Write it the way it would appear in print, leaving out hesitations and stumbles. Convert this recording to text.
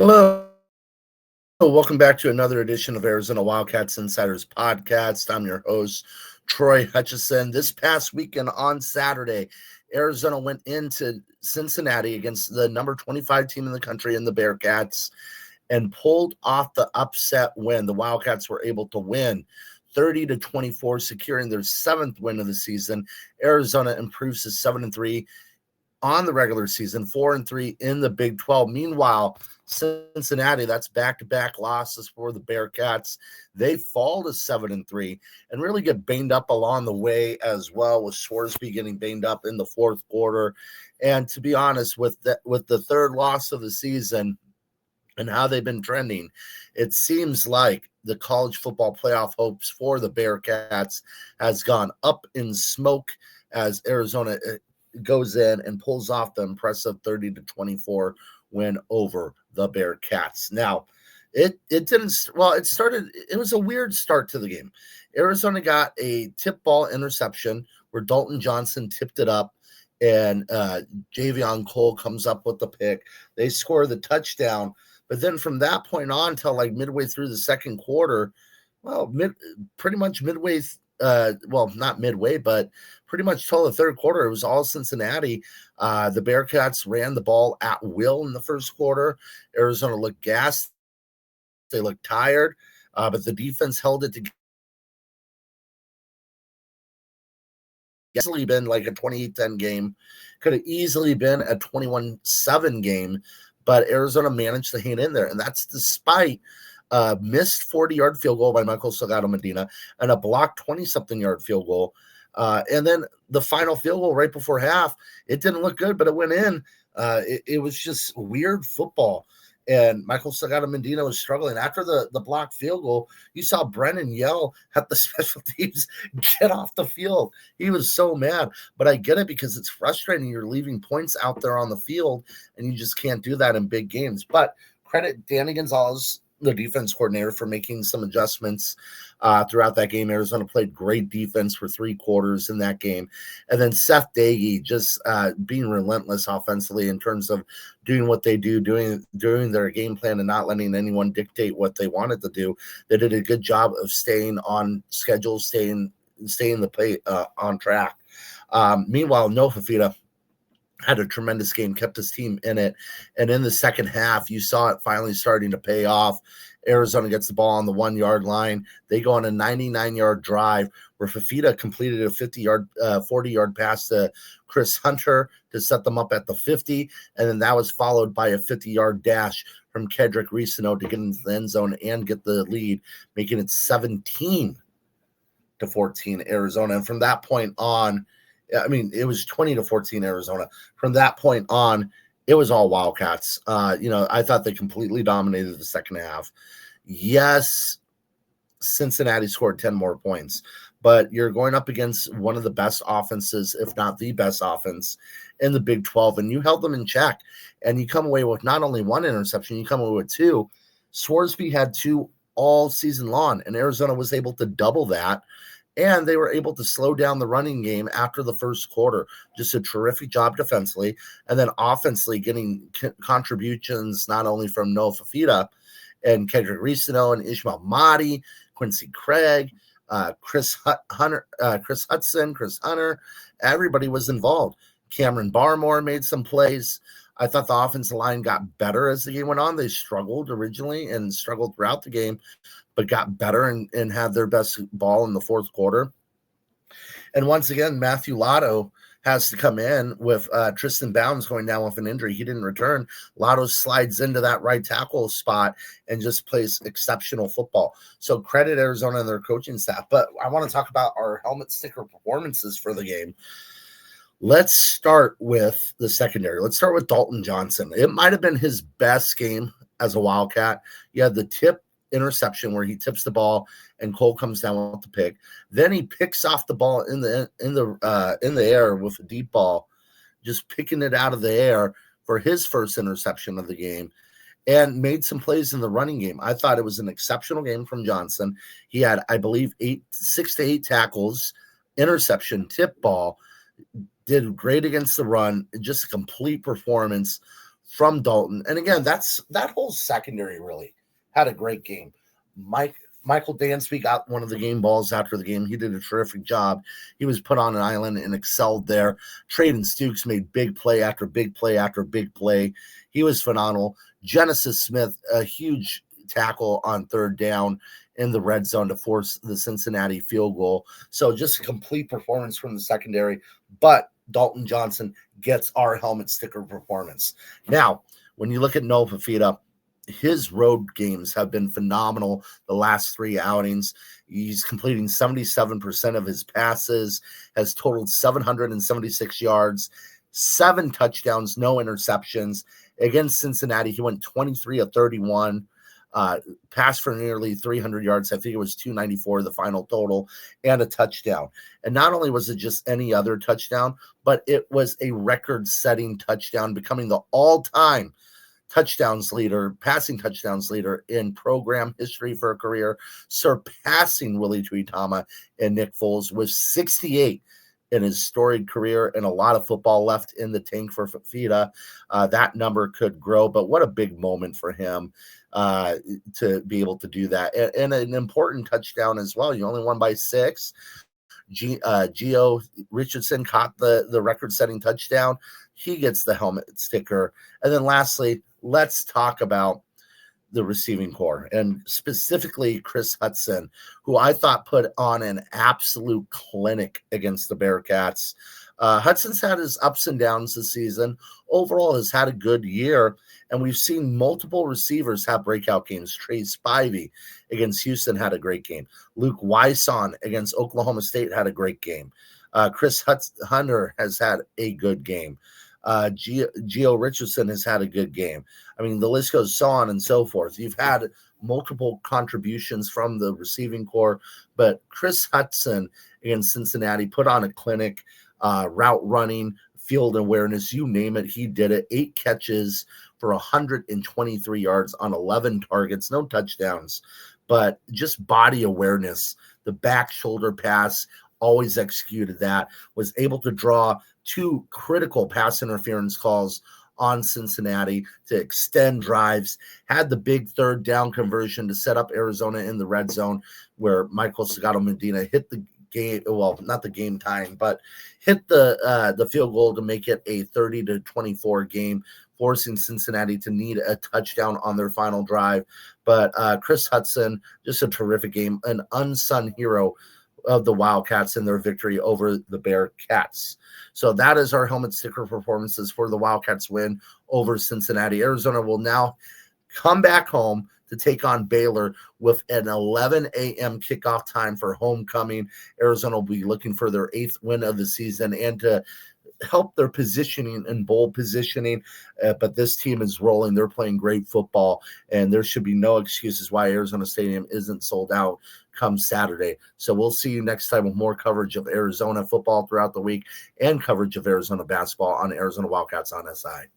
Hello, welcome back to another edition of Arizona Wildcats Insiders Podcast. I'm your host, Troy Hutchison. This past weekend on Saturday, Arizona went into Cincinnati against the number 25 team in the country in the Bearcats and pulled off the upset win. The Wildcats were able to win 30-24, securing their seventh win of the season. Arizona improves to 7-3 on the regular season, 4-3 in the Big 12. Meanwhile, Cincinnati, that's back-to-back losses for the Bearcats. They fall to 7-3 and really get banged up along the way as well, with Scoresby getting banged up in the fourth quarter. And to be honest, with the third loss of the season and how they've been trending, it seems like the college football playoff hopes for the Bearcats has gone up in smoke as Arizona goes in and pulls off the impressive 30-24 win over the Bearcats. Now, it was a weird start to the game. Arizona got a tip ball interception where Dalton Johnson tipped it up, and Javion Cole comes up with the pick. They score the touchdown, but then from that point on till like midway through the second quarter, pretty much midway not midway, but pretty much till the third quarter, it was all Cincinnati. The Bearcats ran the ball at will in the first quarter. Arizona looked gassed. They looked tired, but the defense held it together. Easily been like a 28-10 game. Could have easily been a 21-7 game, but Arizona managed to hang in there, and that's despite missed 40-yard field goal by Michael Salgado Medina and a blocked 20-something-yard field goal. And then the final field goal right before half, it didn't look good, but it went in. It was just weird football. And Michael Salgado Medina was struggling. After the blocked field goal, you saw Brennan yell at the special teams, get off the field. He was so mad. But I get it, because it's frustrating. You're leaving points out there on the field, and you just can't do that in big games. But credit Danny Gonzalez, the defense coordinator, for making some adjustments throughout that game. Arizona played great defense for 3 quarters in that game. And then Seth Dagey just being relentless offensively in terms of doing what they do, doing their game plan and not letting anyone dictate what they wanted to do. They did a good job of staying on schedule, staying the play on track. Meanwhile, Noah Fafita had a tremendous game, kept his team in it. And in the second half, you saw it finally starting to pay off. Arizona gets the ball on the 1-yard line. They go on a 99-yard drive where Fafita completed a 40-yard pass to Chris Hunter to set them up at the 50. And then that was followed by a 50-yard dash from Kedrick Reesino to get into the end zone and get the lead, making it 17-14 Arizona. And from that point on, it was 20-14 Arizona. From that point on, it was all Wildcats. I thought they completely dominated the second half. Yes, Cincinnati scored 10 more points, but you're going up against one of the best offenses, if not the best offense in the Big 12, and you held them in check. And you come away with not only 1 interception, you come away with 2. Scoresby had 2 all season long, and Arizona was able to double that. And they were able to slow down the running game after the first quarter. Just a terrific job defensively. And then offensively getting contributions not only from Noah Fafita and Kedrick Reesino and Ishmael Mahdi, Quincy Craig, Chris Hudson, Chris Hunter. Everybody was involved. Cameron Barmore made some plays. I thought the offensive line got better as the game went on. They struggled originally and struggled throughout the game, but got better and had their best ball in the fourth quarter. And once again, Matthew Lotto has to come in with Tristan Bounds going down with an injury. He didn't return. Lotto slides into that right tackle spot and just plays exceptional football. So credit Arizona and their coaching staff. But I want to talk about our helmet sticker performances for the game. Let's start with the secondary. Let's start with Dalton Johnson. It might have been his best game as a Wildcat. You had the tip interception where he tips the ball and Cole comes down with the pick. Then he picks off the ball in the air with a deep ball, just picking it out of the air for his first interception of the game, and made some plays in the running game. I thought it was an exceptional game from Johnson. He had, I believe, 6 to 8 tackles, interception, tip ball, did great against the run, just a complete performance from Dalton. And again, that whole secondary really had a great game. Michael Dansby got one of the game balls after the game. He did a terrific job. He was put on an island and excelled there. Traden Stukes made big play after big play after big play. He was phenomenal. Genesis Smith, a huge tackle on third down in the red zone to force the Cincinnati field goal. So just a complete performance from the secondary. But Dalton Johnson gets our helmet sticker performance. Now, when you look at Noah Fifita, his road games have been phenomenal the last 3 outings. He's completing 77% of his passes, has totaled 776 yards, 7 touchdowns, no interceptions. Against Cincinnati, he went 23 of 31, passed for nearly 300 yards. I think it was 294, the final total, and a touchdown. And not only was it just any other touchdown, but it was a record-setting touchdown, becoming the all-time passing touchdowns leader in program history for a career, surpassing Willie Tuitama and Nick Foles with 68 in his storied career, and a lot of football left in the tank for Fifita. That number could grow, but what a big moment for him to be able to do that. And an important touchdown as well. You only won by 6. Gio Richardson caught the record-setting touchdown. He gets the helmet sticker. And then lastly, let's talk about the receiving corps, and specifically Chris Hutchison, who I thought put on an absolute clinic against the Bearcats. Hudson's had his ups and downs this season. Overall, has had a good year, and we've seen multiple receivers have breakout games. Trey Spivey against Houston had a great game. Luke Wyson against Oklahoma State had a great game. Chris Hunter has had a good game. Gio Richardson has had a good game. I mean, the list goes on and so forth. You've had multiple contributions from the receiving corps, but Chris Hutchison against Cincinnati put on a clinic, route running, field awareness, you name it, he did it. 8 catches for 123 yards on 11 targets, no touchdowns, but just body awareness. The back shoulder pass, always executed that, was able to draw 2 critical pass interference calls on Cincinnati to extend drives, had the big third down conversion to set up Arizona in the red zone where Michael Sagado Medina hit the game, well, not the game time, but hit the field goal to make it a 30-24 game, forcing Cincinnati to need a touchdown on their final drive. But Chris Hutchison, just a terrific game, an unsung hero of the Wildcats in their victory over the Bearcats. So that is our helmet sticker performances for the Wildcats win over Cincinnati. Arizona will now come back home to take on Baylor with an 11 a.m. kickoff time for homecoming. Arizona will be looking for their 8th win of the season and to help their positioning and bowl positioning. But this team is rolling. They're playing great football, and there should be no excuses why Arizona Stadium isn't sold out come Saturday. So we'll see you next time with more coverage of Arizona football throughout the week and coverage of Arizona basketball on Arizona Wildcats on SI.